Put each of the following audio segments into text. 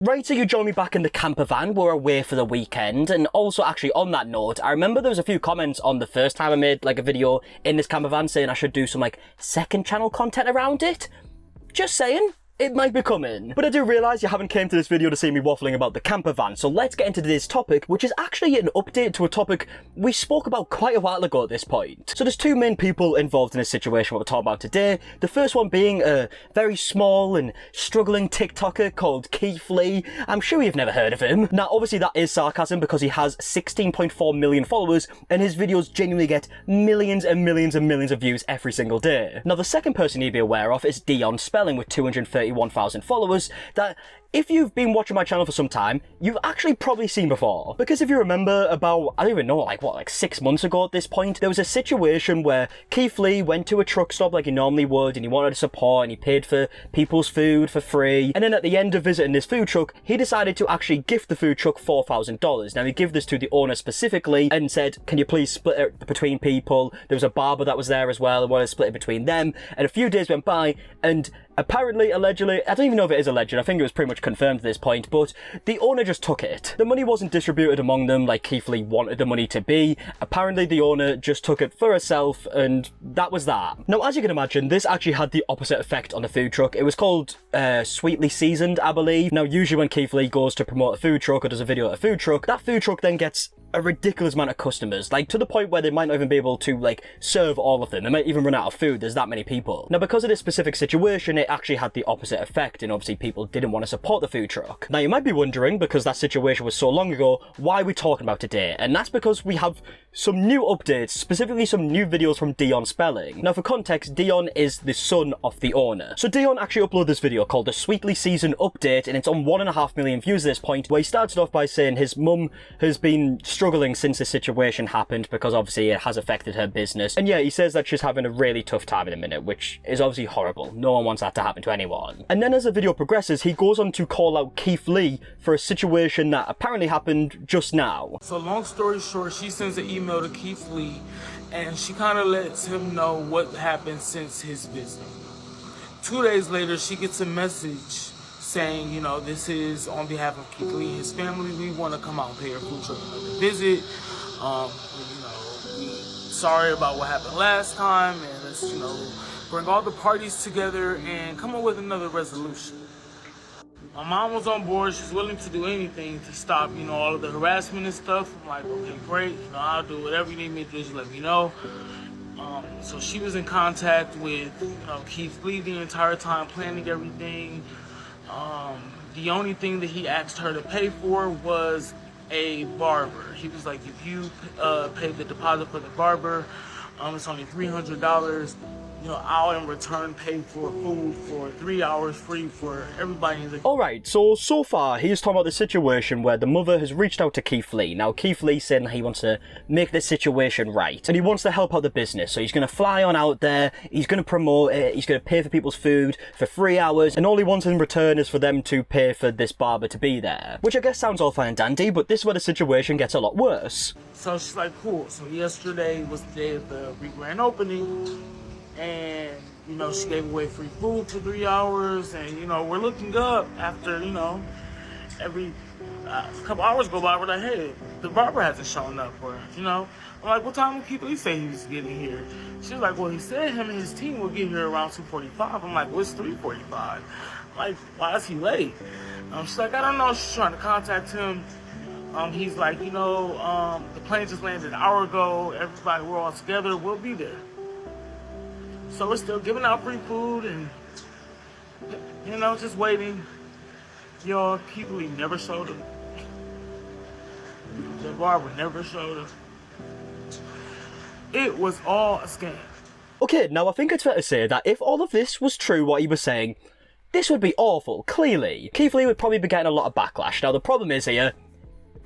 Right, so you join me back in the camper van. We're away for the weekend, and also actually on that note, I remember there was a few comments on the first time I made like a video in this camper van saying I should do some like second channel content around it. Just saying. It might be coming. But I do realise you haven't came to this video to see me waffling about the camper van, so let's get into today's topic, which is actually an update to a topic we spoke about quite a while ago at this point. So there's two main people involved in this situation what we're talking about today. The first one being a very small and struggling TikToker called Keith Lee. I'm sure you've never heard of him. Now obviously that is sarcasm because he has 16.4 million followers and his videos genuinely get millions and millions and millions of views every single day. Now the second person you'd be aware of is Dion Spelling with 231,000 followers that if you've been watching my channel for some time, you've actually probably seen before. Because if you remember about, I don't even know, like 6 months ago at this point, there was a situation where Keith Lee went to a truck stop like he normally would and he wanted to support and he paid for people's food for free. And then at the end of visiting this food truck, he decided to actually gift the food truck $4,000. Now he gave this to the owner specifically and said, can you please split it between people? There was a barber that was there as well and wanted to split it between them. And a few days went by and apparently, allegedly, I don't even know if it is alleged, I think it was pretty much confirmed at this point, but the owner just took it. The money wasn't distributed among them like Keith Lee wanted the money to be. Apparently the owner just took it for herself and that was that. Now as you can imagine, this actually had the opposite effect on the food truck. It was called Sweetly Seasoned, I believe. Now usually when Keith Lee goes to promote a food truck or does a video at a food truck, that food truck then gets a ridiculous amount of customers, like to the point where they might not even be able to like serve all of them. They might even run out of food, there's that many people. Now because of this specific situation, it actually had the opposite effect and obviously people didn't want to support the food truck. Now you might be wondering, because that situation was so long ago, why are we talking about today? And that's because we have some new updates, specifically some new videos from Dion Spelling. Now for context, Dion is the son of the owner. So Dion actually uploaded this video called the Sweetly Seasoned Update and it's on 1.5 million views at this point, where he started off by saying his mum has been struggling since this situation happened because obviously it has affected her business. And yeah, he says that she's having a really tough time in a minute, which is obviously horrible. No one wants that to happen to anyone. And then as the video progresses, he goes on to call out Keith Lee for a situation that apparently happened just now. So long story short, she sends an email to Keith Lee and she kind of lets him know what happened since his visit. 2 days later, she gets a message saying, you know, this is on behalf of Keith Lee and his family. We want to come out and pay your food truck another visit. You know, sorry about what happened last time, and let's, you know, bring all the parties together and come up with another resolution. My mom was on board. She's willing to do anything to stop, you know, all of the harassment and stuff. I'm like, okay, great. You know, I'll do whatever you need me to do. Just let me know. So she was in contact with, you know, Keith Lee the entire time, planning everything. The only thing that he asked her to pay for was a barber. He was like, if you pay the deposit for the barber, it's only $300. You know, I'll in return pay for food for 3 hours free for everybody in the... Alright, so far he's talking about the situation where the mother has reached out to Keith Lee. Now Keith Lee saying that he wants to make this situation right and he wants to help out the business. So he's going to fly on out there, he's going to promote it, he's going to pay for people's food for 3 hours and all he wants in return is for them to pay for this barber to be there. Which I guess sounds all fine and dandy, but this is where the situation gets a lot worse. So she's like, cool. So yesterday was the day of the grand opening. And, you know, she gave away free food for 3 hours. And, you know, we're looking up after, you know, every couple hours go by. We're like, hey, the barber hasn't shown up. Or, you know, I'm like, what time did Keith Lee say he was getting here? She's like, well, he said him and his team will get here around 2:45. I'm like, what's 3:45? I'm like, why is he late? She's like, I don't know. She's trying to contact him. He's like, you know, the plane just landed an hour ago. Everybody, we're all together. We'll be there. So we're still giving out free food and, you know, just waiting. Y'all, Keith Lee never showed up. The barber never showed up. It was all a scam. Okay, now I think it's fair to say that if all of this was true, what he was saying, this would be awful, clearly. Keith Lee would probably be getting a lot of backlash. Now the problem is here,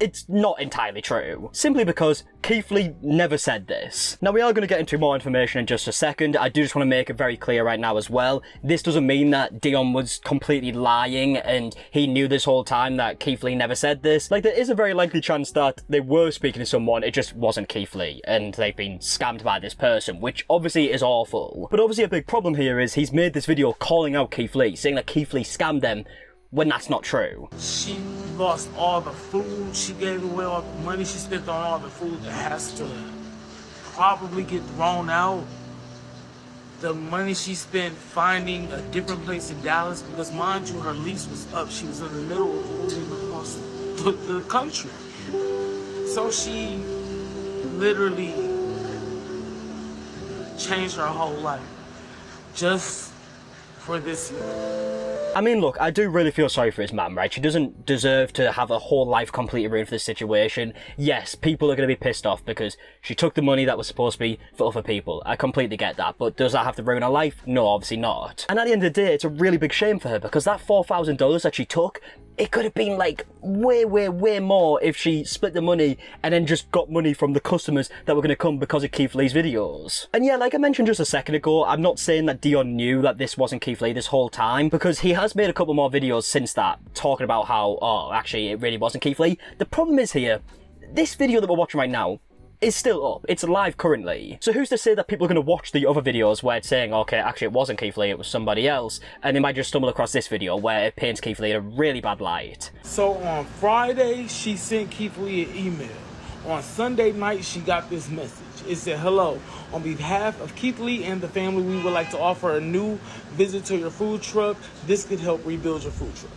it's not entirely true. Simply because Keith Lee never said this. Now we are going to get into more information in just a second. I do just want to make it very clear right now as well. This doesn't mean that Dion was completely lying and he knew this whole time that Keith Lee never said this. Like, there is a very likely chance that they were speaking to someone, it just wasn't Keith Lee, and they've been scammed by this person, which obviously is awful. But obviously a big problem here is he's made this video calling out Keith Lee, saying that Keith Lee scammed them, when that's not true. She lost all the food. She gave away all the money she spent on all the food that has to probably get thrown out. The money she spent finding a different place in Dallas, because mind you, her lease was up. She was in the middle of moving across the country. So she literally changed her whole life just for this year. I mean, look, I do really feel sorry for his mum, right? She doesn't deserve to have a whole life completely ruined for this situation. Yes, people are going to be pissed off because she took the money that was supposed to be for other people. I completely get that, but does that have to ruin her life? No, obviously not. And at the end of the day, it's a really big shame for her because that $4,000 that she took, it could have been like way more if she split the money and then just got money from the customers that were going to come because of Keith Lee's videos. And yeah, like I mentioned just a second ago, I'm not saying that Dion knew that this wasn't Keith Lee this whole time, because he has made a couple more videos since that talking about how, oh, actually it really wasn't Keith Lee. The problem is here, this video that we're watching right now is still up. It's live currently. So who's to say that people are going to watch the other videos where it's saying, okay, actually it wasn't Keith Lee, it was somebody else, and they might just stumble across this video where it paints Keith Lee in a really bad light. So on Friday, she sent Keith Lee an email. On Sunday night, she got this message. It said, hello, on behalf of Keith Lee and the family, we would like to offer a new visit to your food truck. This could help rebuild your food truck.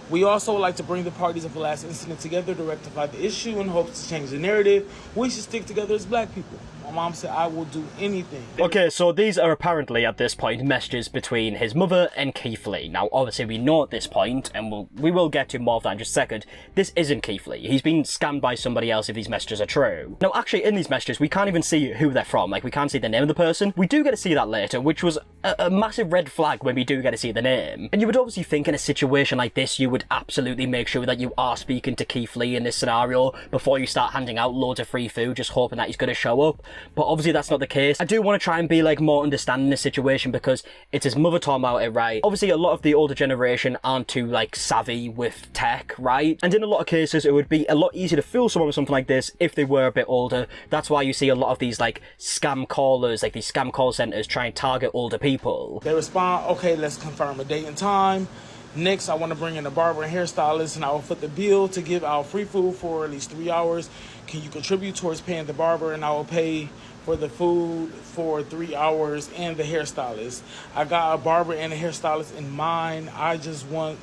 We also would like to bring the parties of the last incident together to rectify the issue in hopes to change the narrative. We should stick together as black people. My mom said, I will do anything. Okay, so these are apparently, at this point, messages between his mother and Keith Lee. Now, obviously, we know at this point, and we will get to more of that in just a second, this isn't Keith Lee. He's been scammed by somebody else if these messages are true. Now, actually, in these messages, we can't even see who they're from. Like, we can't see the name of the person. We do get to see that later, which was a massive red flag when we do get to see the name. And you would obviously think in a situation like this, you would absolutely make sure that you are speaking to Keith Lee in this scenario before you start handing out loads of free food, just hoping that he's going to show up. But obviously that's not the case. I do want to try and be like more understanding this situation because it's his mother talking about it, right? Obviously a lot of the older generation aren't too like savvy with tech, right? And in a lot of cases it would be a lot easier to fool someone with something like this if they were a bit older. That's why you see a lot of these like scam callers, like these scam call centers try and target older people. They respond, okay, let's confirm a date and time. Next, I want to bring in a barber and hairstylist, and I will foot the bill to give out free food for at least 3 hours. Can you contribute towards paying the barber, and I will pay for the food for 3 hours and the hairstylist. I got a barber and a hairstylist in mind. I just want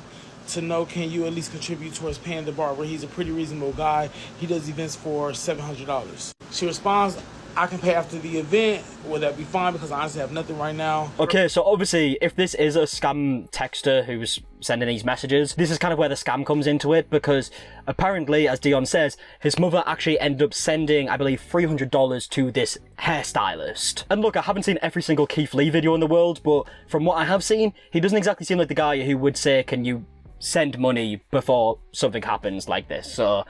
to know, can you at least contribute towards paying the barber? He's a pretty reasonable guy. He does events for $700. She responds, I can pay after the event. Will that be fine? Because I honestly have nothing right now. Okay, so obviously, if this is a scam texter who's sending these messages, this is kind of where the scam comes into it, because apparently, as Dion says, his mother actually ended up sending, I believe, $300 to this hairstylist. And look, I haven't seen every single Keith Lee video in the world, but from what I have seen, he doesn't exactly seem like the guy who would say, can you send money before something happens like this? So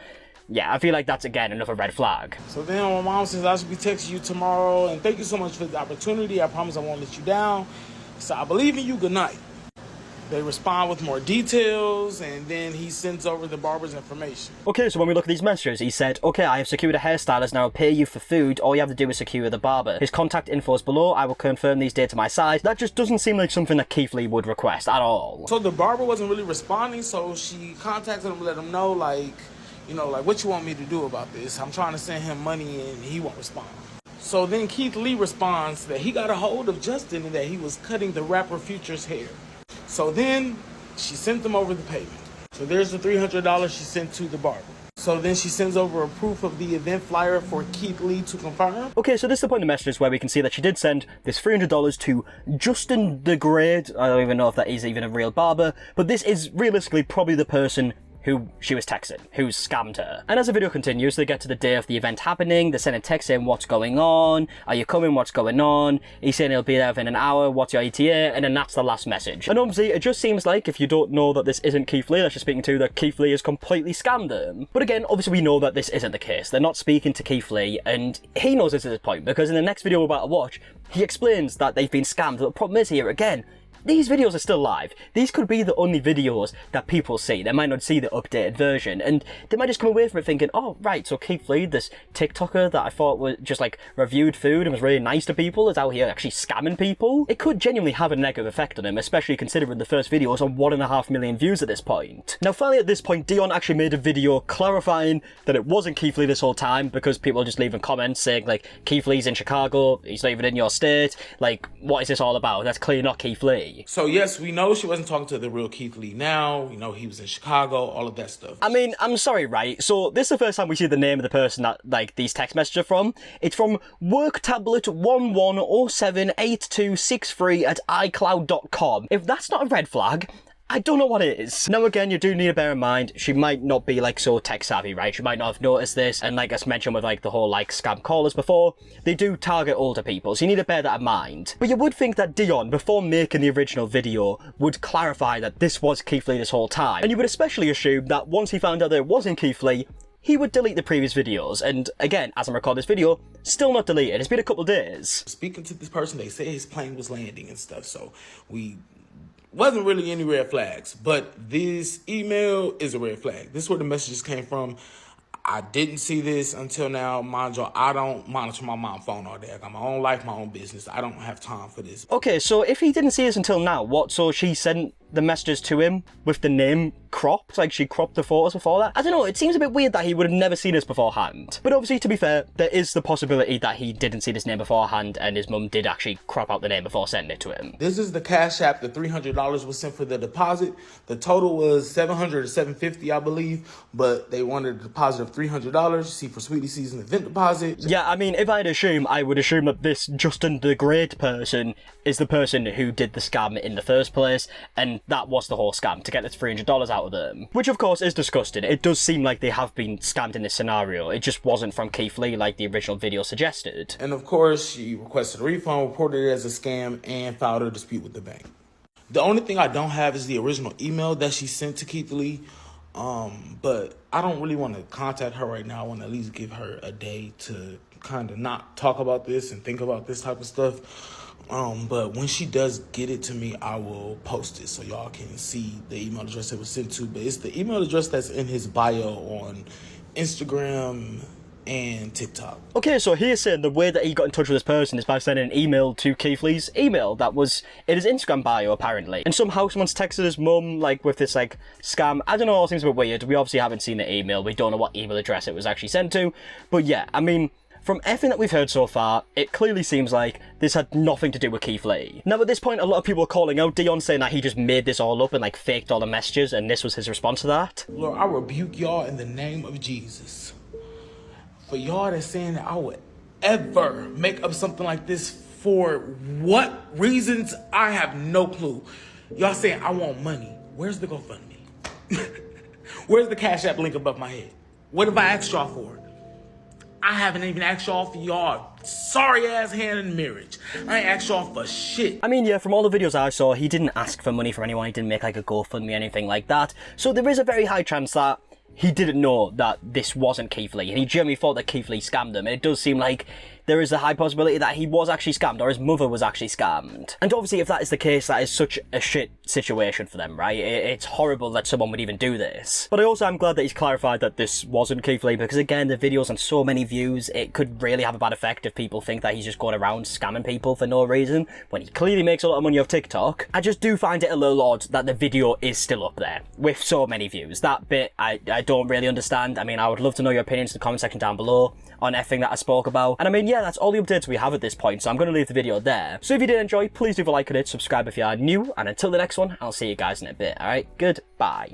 yeah, I feel like that's, again, another red flag. So then my mom says, I should be texting you tomorrow, and thank you so much for the opportunity. I promise I won't let you down. So I believe in you. Good night. They respond with more details, and then he sends over the barber's information. Okay, so when we look at these messages, he said, okay, I have secured a hairstylist, now I'll pay you for food. All you have to do is secure the barber. His contact info is below. I will confirm these dates to my side. That just doesn't seem like something that Keith Lee would request at all. So the barber wasn't really responding, so she contacted him to let him know, like, you know, like, what you want me to do about this? I'm trying to send him money and he won't respond. So then Keith Lee responds that he got a hold of Justin and that he was cutting the rapper Future's hair. So then she sent them over the payment. So there's the $300 she sent to the barber. So then she sends over a proof of the event flyer for Keith Lee to confirm. Okay, so this is the point of the messages where we can see that she did send this $300 to Justin the Great. I don't even know if that is even a real barber, but this is realistically probably the person who she was texting, who scammed her. And as the video continues, they get to the day of the event happening, they're sending texts saying, what's going on? Are you coming? What's going on? He's saying he'll be there within an hour, what's your ETA? And then that's the last message. And obviously, it just seems like, if you don't know that this isn't Keith Lee that you're speaking to, that Keith Lee has completely scammed them. But again, obviously we know that this isn't the case. They're not speaking to Keith Lee, and he knows this is his point, because in the next video we're about to watch, he explains that they've been scammed. But the problem is here, again, these videos are still live. These could be the only videos that people see. They might not see the updated version, and they might just come away from it thinking, oh, right, so Keith Lee, this TikToker that I thought was just like reviewed food and was really nice to people, is out here actually scamming people. It could genuinely have a negative effect on him, especially considering the first video was on 1.5 million views at this point. Now, finally at this point, Dion actually made a video clarifying that it wasn't Keith Lee this whole time, because people are just leaving comments saying, like, Keith Lee's in Chicago, he's not even in your state, like, what is this all about? That's clearly not Keith Lee. So yes, we know she wasn't talking to the real Keith Lee now. We know he was in Chicago, all of that stuff. I mean, I'm sorry, right? So this is the first time we see the name of the person that, like, these text messages are from. It's from worktablet11078263@icloud.com. If that's not a red flag, I don't know what it is. Now again, you do need to bear in mind, she might not be like so tech savvy, right? She might not have noticed this, and like I mentioned with like the whole like scam callers before, they do target older people, so you need to bear that in mind. But you would think that Dion, before making the original video, would clarify that this was Keith Lee this whole time. And you would especially assume that once he found out that it wasn't Keith Lee, he would delete the previous videos. And again, as I'm recording this video, still not deleted. It's been a couple of days. Speaking to this person, they say his plane was landing and stuff, so wasn't really any red flags, but this email is a red flag. This is where the messages came from. I didn't see this until now. Mind you, I don't monitor my mom's phone all day. I got my own life, my own business. I don't have time for this. Okay, so if he didn't see this until now, what? So she sent the messages to him with the name cropped? Like she cropped the photos before that? I don't know, it seems a bit weird that he would have never seen this beforehand. But obviously, to be fair, there is the possibility that he didn't see this name beforehand and his mum did actually crop out the name before sending it to him. This is the Cash App. The $300 was sent for the deposit. The total was $700 or $750, I believe, but they wanted a deposit of $300. See, for Sweetie Season event deposit. Yeah, I mean, if I'd assume, I would assume that this Justin the Great person is the person who did the scam in the first place, and that was the whole scam, to get this $300 out of them. Which, of course, is disgusting. It does seem like they have been scammed in this scenario. It just wasn't from Keith Lee like the original video suggested. And, of course, she requested a refund, reported it as a scam, and filed a dispute with the bank. The only thing I don't have is the original email that she sent to Keith Lee. But I don't really want to contact her right now. I want to at least give her a day to kind of not talk about this and think about this type of stuff. But when she does get it to me, I will post it so y'all can see the email address it was sent to. But it's the email address that's in his bio on Instagram and TikTok. Okay, so he's saying the way that he got in touch with this person is by sending an email to Keith Lee's email that was in his Instagram bio, apparently. And somehow someone's texted his mum, like, with this, like, scam. I don't know, it all seems a bit weird. We obviously haven't seen the email. We don't know what email address it was actually sent to. But yeah, I mean, from everything that we've heard so far, it clearly seems like this had nothing to do with Keith Lee. Now, at this point, a lot of people are calling out Dion, saying that he just made this all up and, like, faked all the messages, and this was his response to that. Lord, I rebuke y'all in the name of Jesus. For y'all that's saying that I would ever make up something like this, for what reasons, I have no clue. Y'all saying I want money. Where's the GoFundMe? Where's the Cash App link above my head? What have I asked y'all for? I haven't even asked y'all for y'all sorry ass hand in marriage. I ain't asked y'all for shit. I mean, yeah, from all the videos I saw, he didn't ask for money from anyone. He didn't make like a GoFundMe, anything like that. So there is a very high chance that he didn't know that this wasn't Keith Lee, and he genuinely thought that Keith Lee scammed him. And it does seem like there is a high possibility that he was actually scammed, or his mother was actually scammed. And obviously, if that is the case, that is such a shit situation for them, right? It's horrible that someone would even do this. But I also am glad that he's clarified that this wasn't Keith Lee, because again, the video's on so many views, it could really have a bad effect if people think that he's just going around scamming people for no reason, when he clearly makes a lot of money off TikTok. I just do find it a little odd that the video is still up there, with so many views. That bit, I don't really understand. I mean, I would love to know your opinions in the comment section down below on everything that I spoke about. And I mean, yeah, that's all the updates we have at this point, so I'm going to leave the video there. So if you did enjoy, please leave a like on it, subscribe if you are new, and until the next one, I'll see you guys in a bit, alright? Goodbye.